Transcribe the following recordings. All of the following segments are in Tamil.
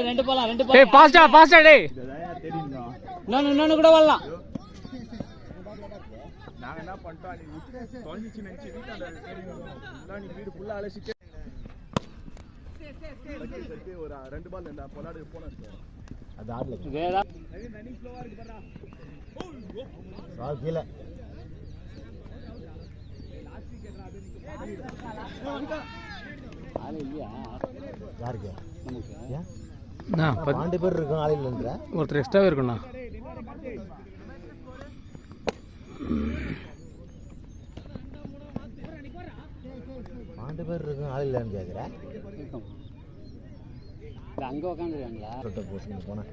ரெண்டு போலாம் ரெண்டு போலாம் பாஸ்டா டேய் இன்னொன்னு கூட வரலாம் நாங்க என்ன பண்ணிட்டோம் நீ தொலைஞ்சிச்சு நினைச்சு வீட்டாண்ட நீ வீடு ஃபுல்லா அலசிட்டு ஒரு 2 பால் இந்த பொலாடு போன அது ஆடல வேடா நனி ஸ்லோவா இருக்கு பாறா சால் கீழ லாஸ்ட் விக்கெட் அது ஆளே இல்லையா யாருக்கு நமக்கு ஏன் நான் 12 பேர் இருக்கோம் ஆளே இல்லன்ற ஒருத்தர் எக்ஸ்ட்ராவே இருக்கும்ண்ணா 12 பேர் இருக்கோம் ஆளே இல்லன்னு கேக்குற அங்க உட்காந்துருக்காங்களா சொட்ட போஸ்ட் போனா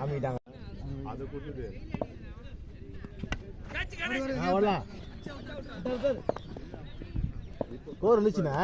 ஆமிட்டாங்க அது குடுது வரலாம் கோர் இருந்துச்சுன்னா